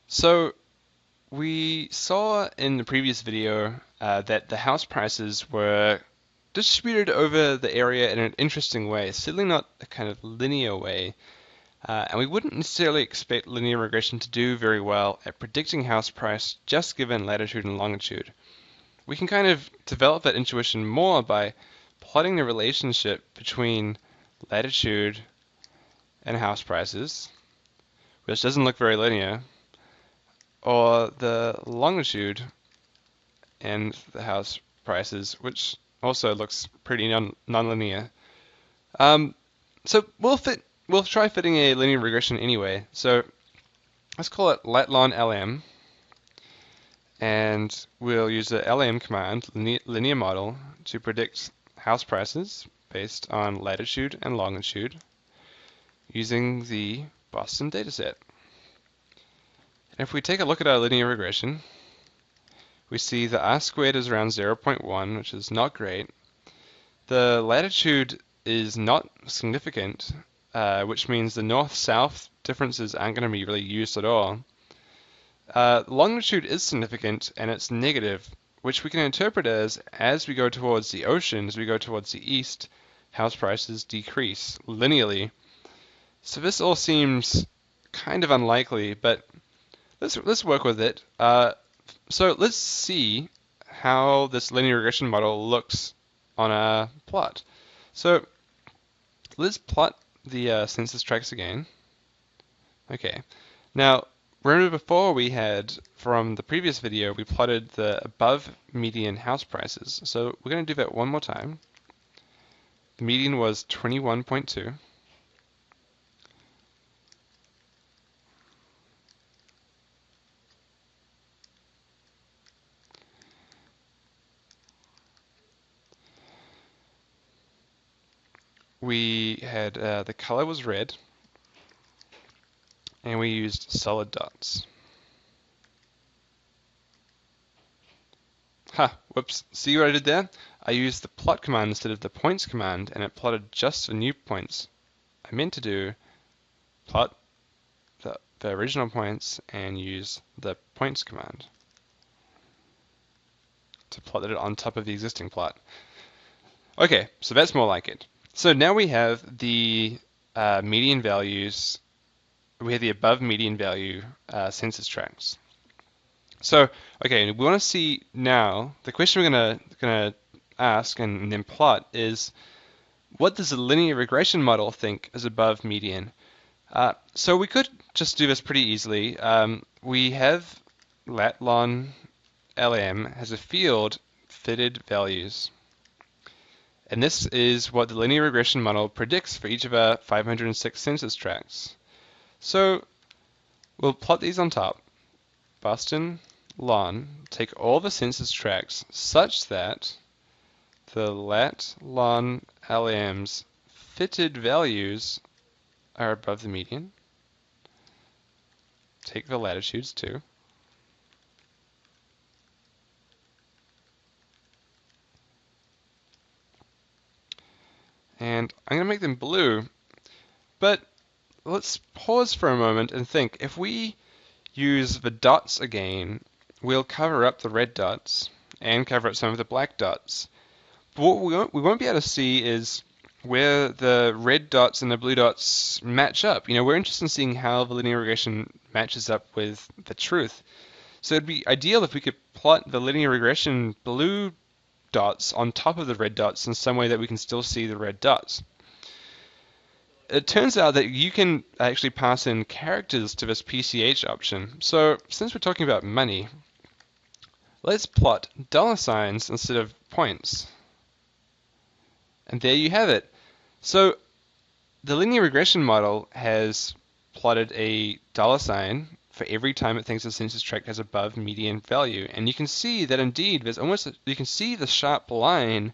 So we saw in the previous video that the house prices were distributed over the area in an interesting way, certainly not a kind of linear way. And we wouldn't necessarily expect linear regression to do very well at predicting house price just given latitude and longitude. We can kind of develop that intuition more by plotting the relationship between latitude and house prices, which doesn't look very linear, or the longitude and the house prices, which also looks pretty nonlinear. Um, so we'll try fitting a linear regression anyway. So let's call it latlon lm, and we'll use the lm command, linear model, to predict house prices based on latitude and longitude using the Boston dataset. And if we take a look at our linear regression, we see the r squared is around 0.1, which is not great. The latitude is not significant, which means the north-south differences aren't going to be really used at all. Longitude is significant, and it's negative, which we can interpret as we go towards the ocean, as we go towards the east, house prices decrease linearly. So this all seems kind of unlikely, but let's work with it. So let's see how this linear regression model looks on a plot. So let's plot the census tracts again. Okay. Now, remember before we had, from the previous video, we plotted the above median house prices. So we're going to do that one more time. The median was 21.2. We had the color was red, and we used solid dots. Ha, whoops. See what I did there? I used the plot command instead of the points command, and it plotted just the new points. I meant to do plot the original points and use the points command to plot it on top of the existing plot. Okay, so that's more like it. So now we have the median values, we have the above median value census tracts. So, okay, we want to see now, the question we're gonna ask and then plot is, what does the linear regression model think is above median? So we could just do this pretty easily. We have latlon lm has a field fitted values. And this is what the linear regression model predicts for each of our 506 census tracts. So we'll plot these on top. Boston lon, take all the census tracts such that the lat lon lm's fitted values are above the median. Take the latitudes too. And I'm going to make them blue, but let's pause for a moment and think. If we use the dots again, we'll cover up the red dots and cover up some of the black dots. But what we won't be able to see is where the red dots and the blue dots match up. You know, we're interested in seeing how the linear regression matches up with the truth. So it'd be ideal if we could plot the linear regression blue dots on top of the red dots in some way that we can still see the red dots. It turns out that you can actually pass in characters to this PCH option. So since we're talking about money, let's plot dollar signs instead of points. And there you have it. So the linear regression model has plotted a dollar sign for every time it thinks a census tract has above median value. And you can see that indeed there's you can see the sharp line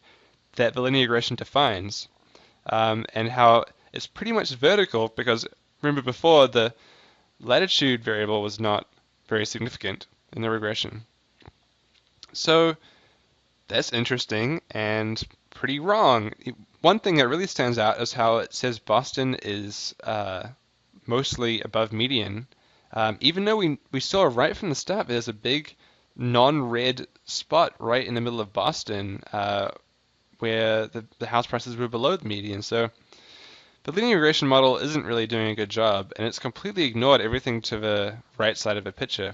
that the linear regression defines, and how it's pretty much vertical because remember before the latitude variable was not very significant in the regression. So that's interesting and pretty wrong. One thing that really stands out is how it says Boston is mostly above median. Even though we saw right from the start there's a big non-red spot right in the middle of Boston where the house prices were below the median. So the linear regression model isn't really doing a good job, and it's completely ignored everything to the right side of the picture.